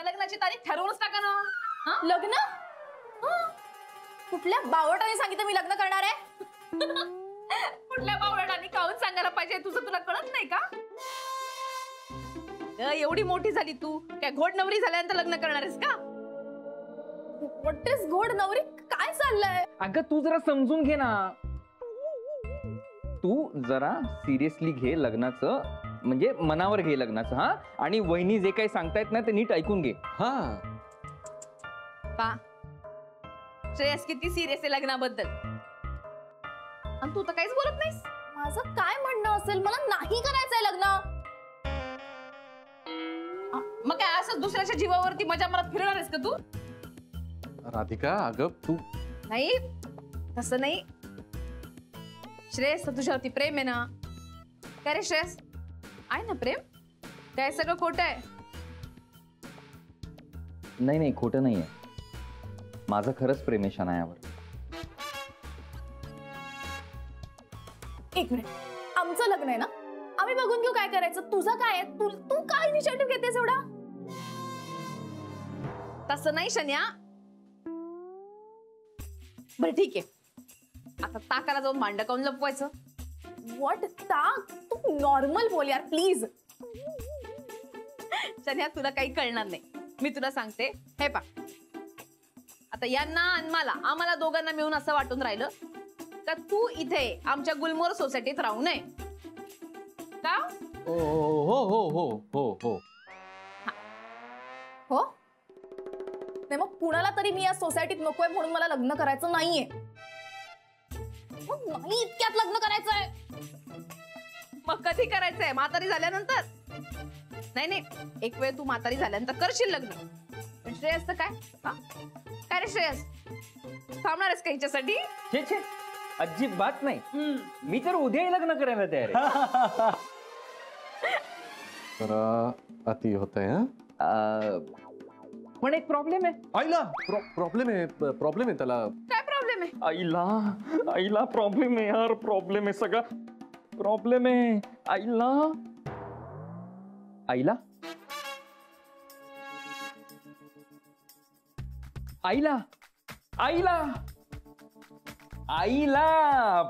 आता लग्नाची तारीख ठरवूनच टाका ना. लग्न? कुठल्या बावटाने सांगितलं मी लग्न करणार आहे? कुठल्या बावळटाने काहून सांगायला पाहिजे? तुझं तुला कळत नाही का? एवढी मोठी झाली तू, काय घोड नवरी झाल्यानंतर लग्न करणार आहेस का? व्हॉट इज घोड नवरी? काय चाललंय? अगं तू जरा समजून घे ना. तू जरा सिरियसली घे लग्नाचं, म्हणजे मनावर घे लग्नाचं. हा, आणि वहिनी जे काही सांगतायत ना ते नीट ऐकून घे. हा पा श्रेयस किती सिरियस आहे लग्नाबद्दल, आणि तू तर काहीच बोलत नाहीस. माझं काय म्हणणं असेल? मला नाही करायचंय लग्न. मग काय असं दुसऱ्याच्या जीवावरती मजा मारत फिरणार आहेस का तू? राधिका, अगं तू नाही, तसं नाही. श्रेयस तुझ्यावरती प्रेम आहे ना? काय रे श्रेयस, आहे ना प्रेम? काय सगळं खोटं आहे? नाही नाही, खोटं नाहीये. माझं खरंच प्रेम आहे शनायावर. एक मिनिट, आमचं लग्न आहे ना, आम्ही बघून घेऊ काय करायचं. तुझं काय आहे? तू काय इनिशिएटिव्ह घेतेस एवढा? तसं नाही शन्या. बरं ठीक आहे, आता ताकाला जाऊन भांड काऊन लपवायचं? व्हॉट ताक? तू नॉर्मल बोल यार प्लीज. शन्या तुला काही कळणार नाही, मी तुला सांगते. हे पा, आता यांना आणि आम्हाला दोघांना मिळून असं वाटून राहिलं का तू इथे आमच्या गुलमोहर सोसायटीत राहू नये का? हो हो हो हो हो हो? नाही मग कुणाला तरी मी या सोसायटीत नकोय म्हणून मला लग्न करायचं नाहीये. नाही इतक्यात लग्न करायचंय. मग कधी करायचंय? म्हातारी झाल्यानंतर? नाही नाही, एक वेळ तू म्हातारी झाल्यानंतर करशील लग्न. पण श्रेयसचं काय? काय रे श्रेयस, थांबणार आहेस का हिच्यासाठी? छे छे, अजिबात नाही. मी तर उद्याही लग्न करायला तयार आहे. तर अति होतंय. पण एक प्रॉब्लेम आहे. आईला प्रॉब्लेम आहे त्याला. काय प्रॉब्लेम आहे? आईला प्रॉब्लेम आहे यार. प्रॉब्लेम आहे, सगळा प्रॉब्लेम आहे. आईला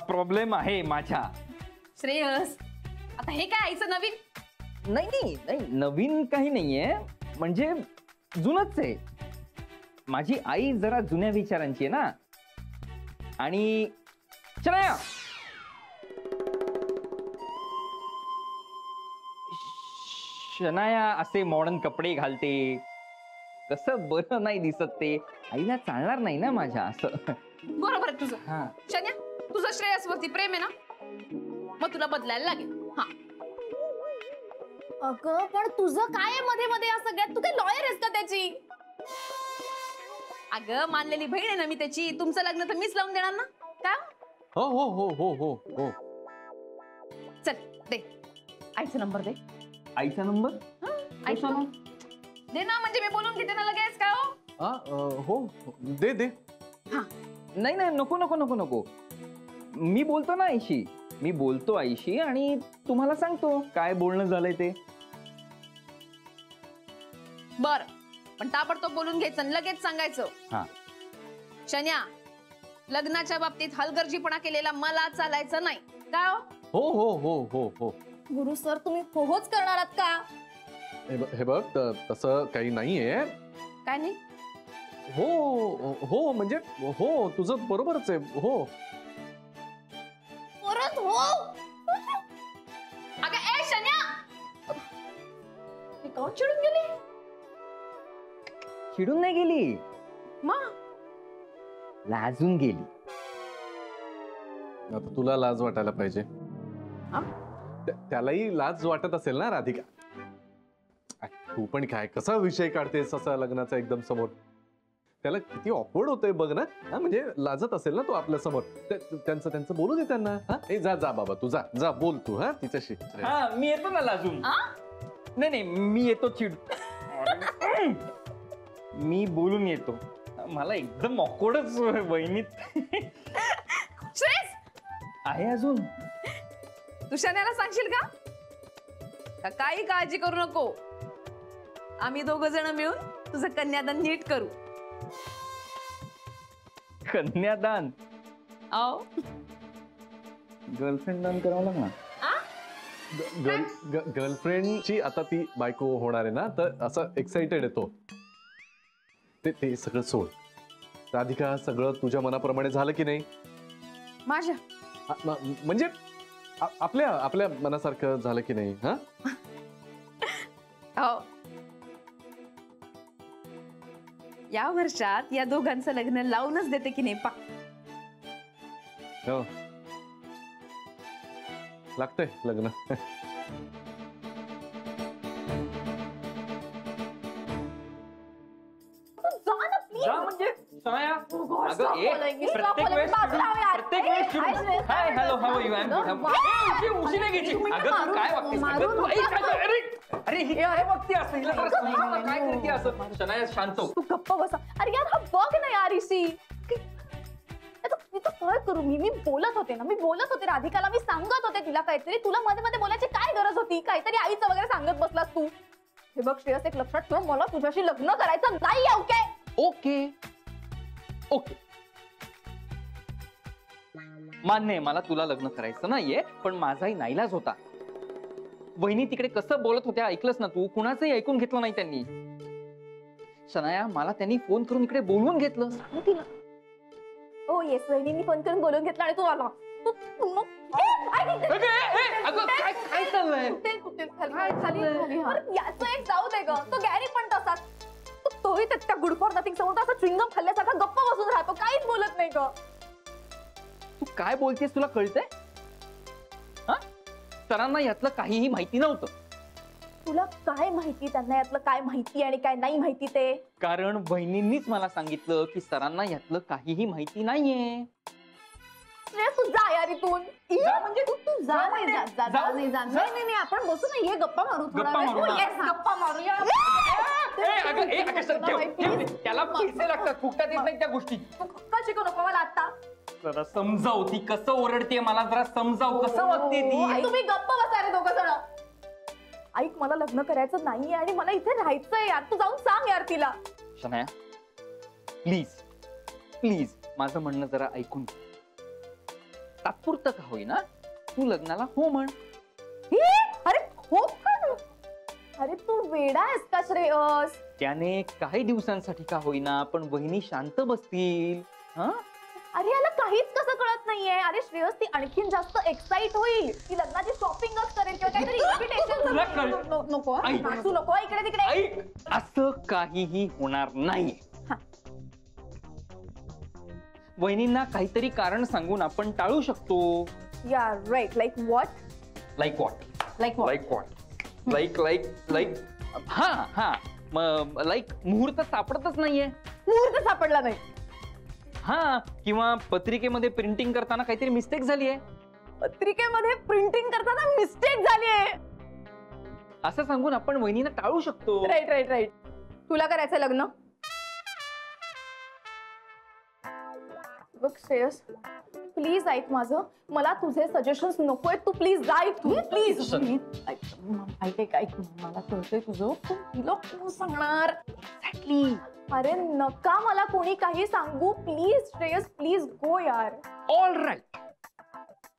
प्रॉब्लेम आहे माझ्या. श्रेयस, आता हे काय आईचं नवीन? नाही, नवीन काही नाहीये, म्हणजे जुनच आहे. माझी आई जरा जुन्या विचारांची आहे ना. आणि शनाया, शनाया असे मॉडर्न कपडे घालते, कसं बरं नाही दिसत ते. आईला चालणार नाही ना माझ्या असं. बरोबर आहे तुझं. शन्या, तुझं श्रेयसवरती प्रेम आहे ना, मग तुला बदलायला लागेल. हा, अगं पण तुझं काय आहे मध्ये मध्ये या सगळ्यात? तू काय लॉयर आहेस का त्याची? अगं मानलेली बहीण आहे ना मी त्याची. तुमचं लग्न तर मीच लावून देणार ना. का? हो हो हो हो हो हो. चल दे आईचा नंबर. दे आईचा नंबर. आईचा दे ना, म्हणजे मी बोलून घेते ना लगेच. का हो दे. नाही नको. मी बोलतो ना आईशी. मी बोलतो आईशी आणि तुम्हाला सांगतो काय बोलणं झालंय ते. बर, पण ताबडतोब बोलून घ्यायचं, लगेच सांगायचं. हा, शन्या, लग्नाच्या बाबतीत हलगर्जीपणा केलेला मला चालायचं नाही. का? हो हो हो हो हो. गुरु सर, तुम्ही होच करणार आहात का? हे बघ, तसं काही नाहीये. काय नाही? हो म्हणजे हो, तुझं बरोबरच आहे. हो परत हो. अगं ए शन्या, मी कोण चिडून गेली? चिडून नाही गेली, मग लाजून गेली. आता तुला लाज वाटायला पाहिजे. त्यालाही लाज वाटत असेल ना राधिका. तू पण काय कसा विषय काढतेस असा लग्नाचा एकदम समोर. त्याला किती ऑकवर्ड होतंय बघ ना. म्हणजे लाजत असेल ना तू आपल्या समोर. त्यांचं बोलू दे त्यांना. जा बाबा, तू जा बोल तू. हा तिच्याशी. हा, मी येतो ना लाजून. नाही मी येतो चिड. मी बोलून येतो. मला एकदम ऑकवर्डच वहिनीत श्रेयस आहे अजून. तू शन्याला सांगशील का? काही काळजी करू नको. आम्ही दोघ जण मिळून तुझं कन्यादान नीट करू. कन्यादान आओ गर्लफ्रेंड दान करावं लागणार. गर्लफ्रेंडची आता ती बायको होणार आहे ना, तर असं एक्साइटेड आहे तो. ते सगळं सोड. राधिका, सगळं तुझ्या मनाप्रमाणे झालं की नाही? माझ्या म्हणजे आपल्या मनासारखं झालं की नाही? हा, हो. या वर्षात या दोघांचं लग्न लावूनच देते की नाही पा. हो, लागतंय लग्न. जा ना प्लीज. जा म्हणजे सनाया. अगं stop ए, बोलायला. Stop प्रत्येक बोलायला. वेळेस बाजूला चिडून- हवे यार. प्रत्येक वेळेस Hi, चिडून- Shreya. Hi hello how are you? I am good. उशी नाही घ्यायची. अगं तू काय वागतेस? अगं तू ऐक, अरे ही काय वागते असं? हिला जरा समजावं ना, काय करते असं? शनाया शांत हो. तू गप्प बसा. अरे यार हा बघ ना यार इसी. मी तर काय करू? मी बोलत होते ना, मी बोलत होते राधिकाला, मी सांगत होते तिला काहीतरी. तुला मध्ये मध्ये बोलायची काय गरज होती? काहीतरी आईचं वगैरे सांगत बसलास तू. हे बघ श्रेयस, एक लक्षात ठेव, मला तुझ्याशी लग्न करायचं नाही. ओके ओके ओके, मान्य आहे मला तुला लग्न करायचं नाहीये, पण माझाही नाईलाज होता. वहिनी तिकडे कसं बोलत होत्या ऐकलंस ना तू? कुणाचंही ऐकून घेतलं नाही त्यांनी. शनाया, मला त्यांनी फोन करून इकडे बोलवून घेतलं. सांग तिला. ओ येस, वहिनींनी फोन करून बोलून घेतला आणि तू आला. अगं, अगं, काय चाललंय? याचं एक जाऊ दे ग. तो गॅरी पण तसाच. तोही त्या गुड फॉर नथिंग समोर असं च्युइंगम खाल्ल्यासारखा गप्प बसून राहतो, काहीच बोलत नाही ग. तू काय बोलतेस? तुला कळतंय? हा, सरांना यातलं काहीही माहिती नव्हतं. तुला काय माहिती त्यांना यातलं काय माहिती आणि काय नाही माहिती ते? कारण बहिणींनीच मला सांगितलं की सरांना यातलं काहीही माहिती नाहीये. तू जा यार इथून. जा म्हणजे? तू जा नाही, जा, जा, जा, जाऊ. नाही, जा. नाही, नाही, आपण बसू ना, ये गप्पा मारू थोडा गप्पा वेळ. मारू हो, ना. yes, गप्पा मारूया. त्याला पैसे लागतात, फुकटात येत नाही त्या गोष्टी. का शिकू नको मला आता? जरा समजाव, ती कसं ओरडते मला जरा समजाव, कसं वागते आई, ती. तुम्ही गप्प बसा रे दोघं जण. ऐक, मला लग्न करायचं नाहीये आणि मला इथे राहायचंय यार. तू जाऊन सांग यार तिला. शनाया, प्लीज प्लीज माझं म्हणणं जरा ऐकून घे. तात्पुरतं का होईना तू लग्नाला हो म्हण. अरे हो पण. अरे तू वेडा आहेस का श्रेयस? त्याने काही दिवसांसाठी का होईना पण वहिनी शांत बसतील. हा, अरे याला काहीच कसं कळत नाहीये. अरे श्रेयस, ती आणखीन जास्त एक्साइट होईल. ती लग्नाची शॉपिंगच करेल किंवा काहीतरी तुला कळ- इन्व्हिटेशन. नको आई. नाचू नको इकडे तिकडे. ऐक, असं काहीही होणार नाही. हा. वहिनींना काहीतरी कारण सांगून आपण टाळू शकतो. Yeah right. Like what? Like what? Like what? Like what? Like हा हा, लाईक मुहूर्त सापडतच नाहीये. मुहूर्त सापडला नाही. हा, किंवा पत्रिकेमध्ये प्रिंटिंग करताना काहीतरी मिस्टेक झालीये. पत्रिकेमध्ये प्रिंटिंग करताना मिस्टेक झालीये. असं सांगून आपण वहिनीला टाळू शकतो. Right right right. तुला करायचंय लग्न? बघ श्रेयस, प्लीज ऐक माझं. मला तुझे सजेशन्स नकोय. तू प्लीज जा इथून, प्लीज. ऐक ऐक, मला कळतंय तुझं. तू तिला कोण सांगणार? एक्झॅक्टली. अरे नका मला कोणी काही सांगू. प्लीज श्रेयस, प्लीज गो यार. All right,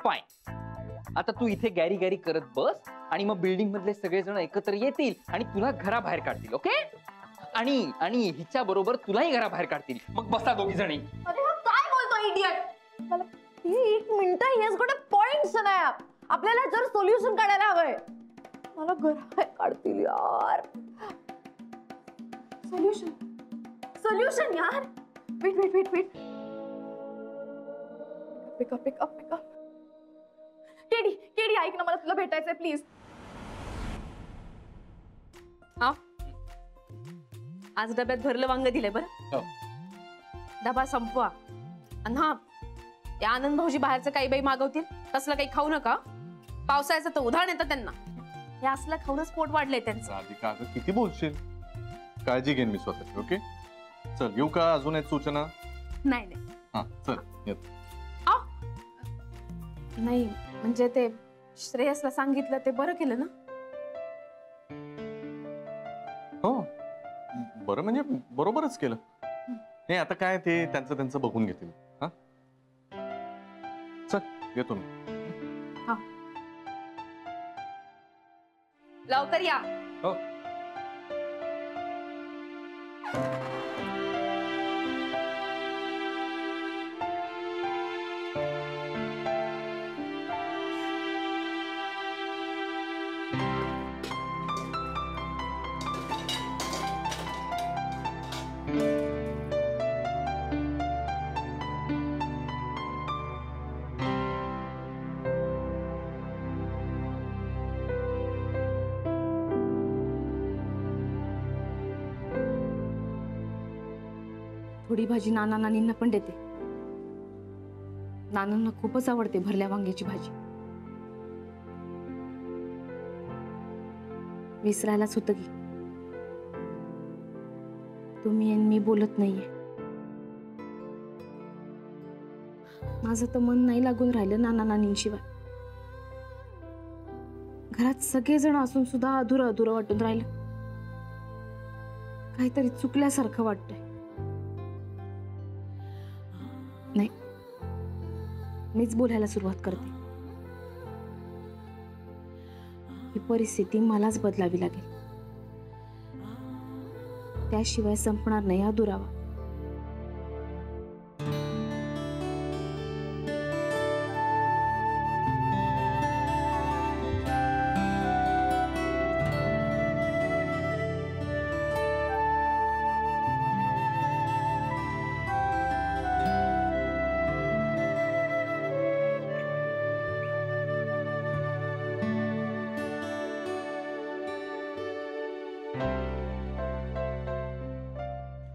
fine. आता तू इथे गॅरी गॅरी करत बस आणि मग बिल्डिंग मधले सगळेजण एकत्र येतील आणि तुला घराबाहेर काढतील. ओके? आणि हिच्या बरोबर तुलाही घराबाहेर काढतील. मग बसा दोघी जणी. अरे हा काय बोलतो इडियट? मला एक मिनिट. हेच गोटे पॉइंट्स नाही. आपल्याला जर सोल्युशन काढायला हवंय. मला घराबाहेर काढतील यार. सोल्युशन यार. वेट. पिक अप. केडी ऐक ना, मला तुला भेटायचंय प्लीज. हा, आज डब्यात भरलं वांग दिलंय बरं. डबा संपवा. आणि हा, त्या आनंद भाऊजी बाहेरचं काही बाई मागवतील तसलं काही खाऊ नका. पावसाळ्याचं तर उधाण येतं त्यांना. हे असलं खाऊनच पोट वाढलंय त्यांचं. राधिका, अगं किती बोलशील? काळजी घेईन मी स्वतःची. ओके, चल येऊ का? अजून एक सूचना? नाही हा, चल येत. नाही, म्हणजे ते श्रेयसला सांगितलं ते बरं केलं ना. हो, बरं म्हणजे बरोबरच केलं. नाही आता काय ते त्यांचं त्यांचं बघून घेतील. हा चल येतो मी. लवकर या. हो. थोडी भाजी नाना नानींना पण देते. नानांना खूपच आवडते भरल्या वांग्याची भाजी. विसरायलाच होतं की तुम्ही आणि मी बोलत नाहीये. माझं तर मन नाही लागून राहिलं नाना नानींशिवाय. घरात सगळेजण असून सुद्धा अधुरं अधुरं वाटून राहिलं. काहीतरी चुकल्यासारखं वाटतंय. नाही, मीच बोलायला सुरुवात करते. ही परिस्थिती मलाच बदलावी लागेल. त्याशिवाय संपणार नाही हा दुरावा.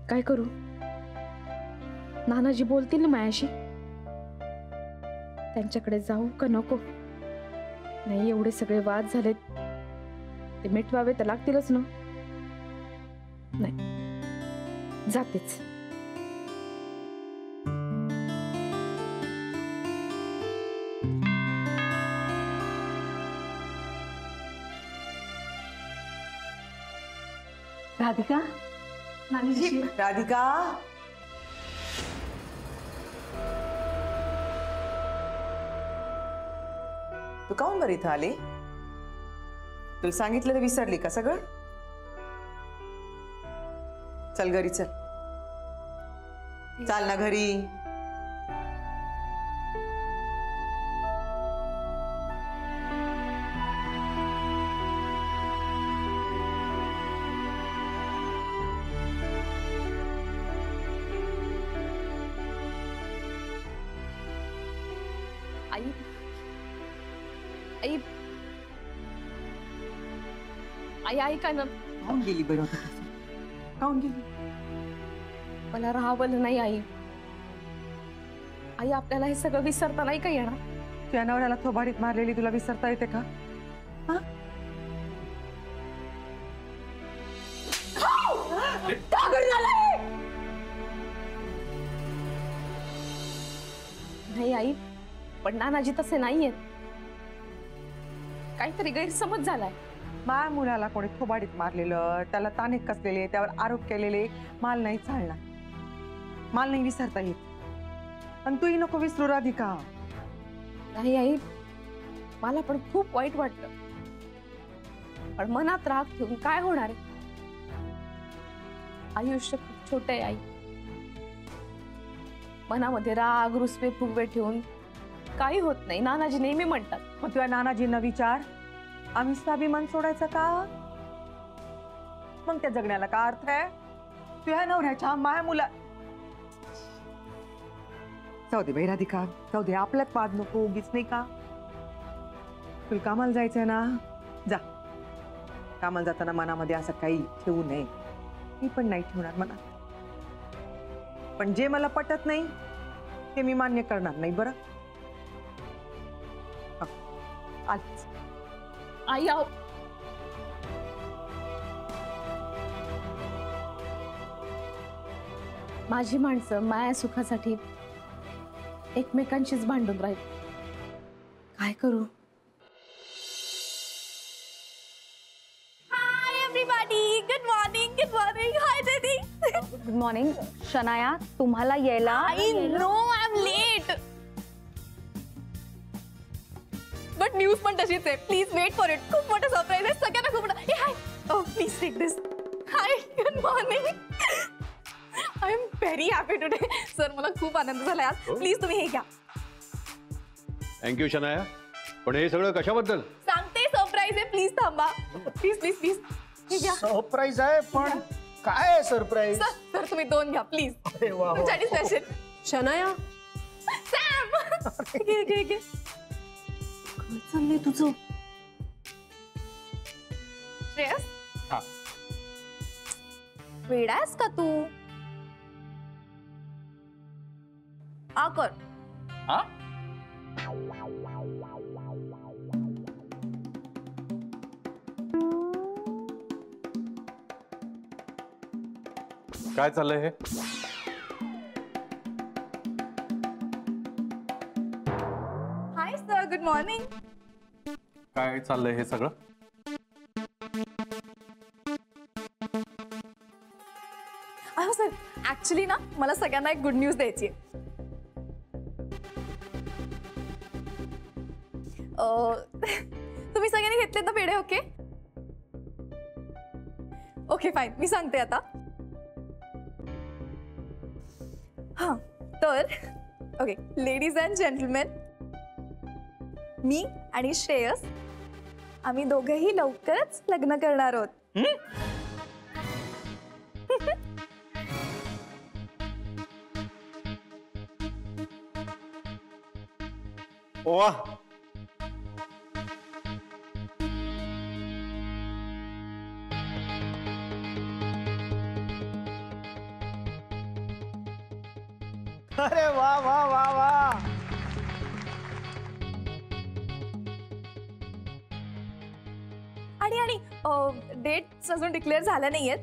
काय करू? नानाजी बोलतील ना मायाशी. त्यांच्याकडे जाऊ का नको? नाही, एवढे सगळे वाद झालेत, ते मिटवावे तर लागतीलच ना. नाही, जातेच. राधिका, नानीजी, राधिका, तू काहून बरं इथं आली? तुला सांगितलं तर विसरली का सगळं? चल घरी चल. चाल ना घरी. आई, आई, आई ऐका ना. काहून गेली बरं होतं तसं? काहून गेली? मला राहावलं नाही आई. आई, आपल्याला हे सगळं विसरता नाही का येणार? तुझ्या नवऱ्याला थोबाडीत मारलेली तुला विसरता येते का? हा? का घरी आलाय? नाही आई, पण नानाजी तसे नाहीयेत. काहीतरी गैरसमज झालाय. माया मुलाला कोणी थोबाडीत मारलेलं, त्याला ताने कसलेले, त्यावर आरोप केलेले माल नाही चालणार. माल नाही विसरता येत. पण तूही नको विसरू राधिका. नाही आई, मला पण खूप वाईट वाटलं, पण मनात राग ठेवून काय होणार आहे? आयुष्य खूप छोटे आहे आई. मनामध्ये राग रुसवे फुगवे ठेवून काही होत नाही. नानाजी नेहमी म्हणतात. मग तुझ्या नानाजींना विचार, आम्ही स्वाभिमान सोडायचा का? मग त्या जगण्याला का अर्थ आहे? तुझ्या नवऱ्याच्या माया मुला. जाऊ दे बाई राधिका, जाऊ दे. आपल्यात वाद नको उगीच, नाही का? तुला कामाला जायचंय ना, जा. कामाला जाताना मनामध्ये असं काही ठेवू नये. मी पण नाही ठेवणार मनात. पण जे मला पटत नाही ते मी मान्य करणार नाही. बरं, आलीच. आई आओ, माझी माणसं माया सुखासाठी एकमेकांशीच भांडून राहील. काय करू? Hi everybody, good morning, good morning. Hi दीदी. गुड मॉर्निंग शनाया, तुम्हाला यायला I know I am late, but news पण तशीच आहे. Please wait for it. खूप मोठं सरप्राईज आहे सगळ्यांना. खूप मोठं. Hi, oh please take this. Hi, good morning. I am very happy today. Sir मला खूप आनंद झाला आज. प्लीज तुम्ही हे घ्या. थँक्यू शनाया. पण हे सगळं कशाबद्दल? सांगते, सरप्राईज आहे. प्लीज थांबा. प्लीज प्लीज प्लीज हे घ्या. सरप्राईज आहे, पण काय आहे सरप्राईज? सर तुम्ही 2 घ्या प्लीज. अरे वा वा. तुमच्यासाठी स्पेशल. शनाया सॅम घे घे घे. काय चाललंय तुझं? श्रेयस, हा. वेडास का तू? आ कर. हा? काय चाललंय हे? Hi sir, good morning. काय चाललंय हे सगळं? अहो सर, ऍक्च्युली ना मला सगळ्यांना एक गुड न्यूज द्यायची आहे. तुम्ही सगळ्यांनी घेतले ना पेढे? ओके ओके फाईन, मी सांगते आता. हा तर ओके, लेडीज अँड जेंटलमेन, मी आणि श्रेयस आम्ही दोघेही लवकरच लग्न करणार आहोत. वा, अरे वा वा वा वा. आणि डेट्स अजून डिक्लेअर झाल्या नाहीयेत,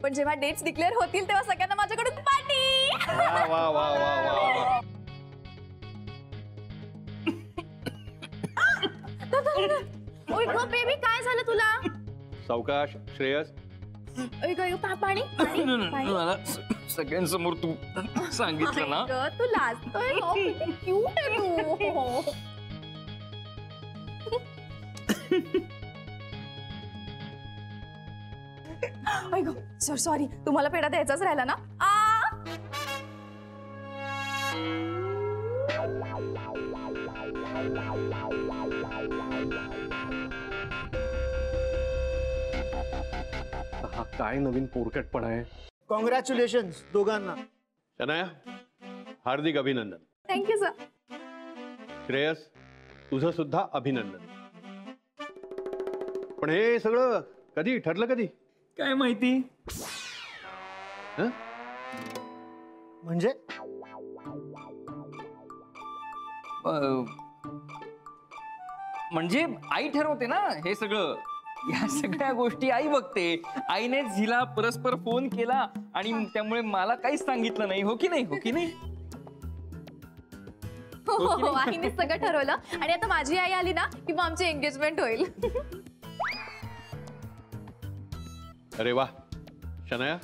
पण जेव्हा डेट्स डिक्लेअर होतील तेव्हा सगळ्यांना माझ्याकडून पार्टी. वा वा वा वा वा. ओय गो बेबी, काय झालं तुला? सावकाश श्रेयस. ओय गो, पाणी पाणी पाणी. मला सगळ्यांसमोर तू सांगितलं ना. आई गं, तू लाजतोय. क्यूट आहे तू. ओय गो, सॉरी, तुम्हाला पेढा द्यायचाच राहिला ना. हा काय नवीन पोरकटपणा आहे? कॉंग्रॅच्युलेशन दोघांना. शनाया, हार्दिक अभिनंदन. Thank you sir. श्रेयस, तुझं सुद्धा अभिनंदन. पण हे सगळं कधी ठरलं? कधी? काय माहिती? हं? म्हणजे म्हणजे आई ठरवते ना हे सगळं. या सगळ्या गोष्टी आई बघते. आईनेच हिला परस्पर फोन केला आणि त्यामुळे मला काहीच सांगितलं नाही. हो की नाही? हो की नाही? हो, आईने सगळं ठरवलं. आणि आता माझी आई आली ना की मग आमची एंगेजमेंट होईल. अरे वा शनाया,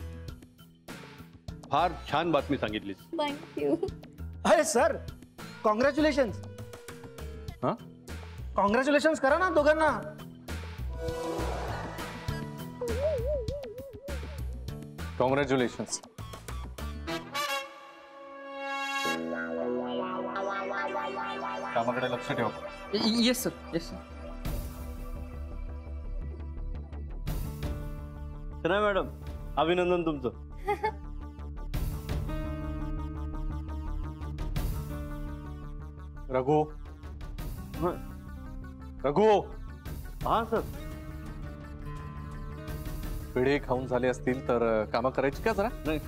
फार छान बातमी सांगितलीस. थँक्यू. अरे सर, कॉंग्रॅच्युलेशन. हा? कॉंग्रॅच्युलेशन करा ना दोघांना. कॉंग्रॅच्युलेशन. कामाकडे लक्ष ठेव. Yes sir, yes sir. Shanaya madam, अभिनंदन तुमचं. रघु, रघु, हा सर. पेढे खाऊन झाले असतील तर कामं करायची का जरा? नाही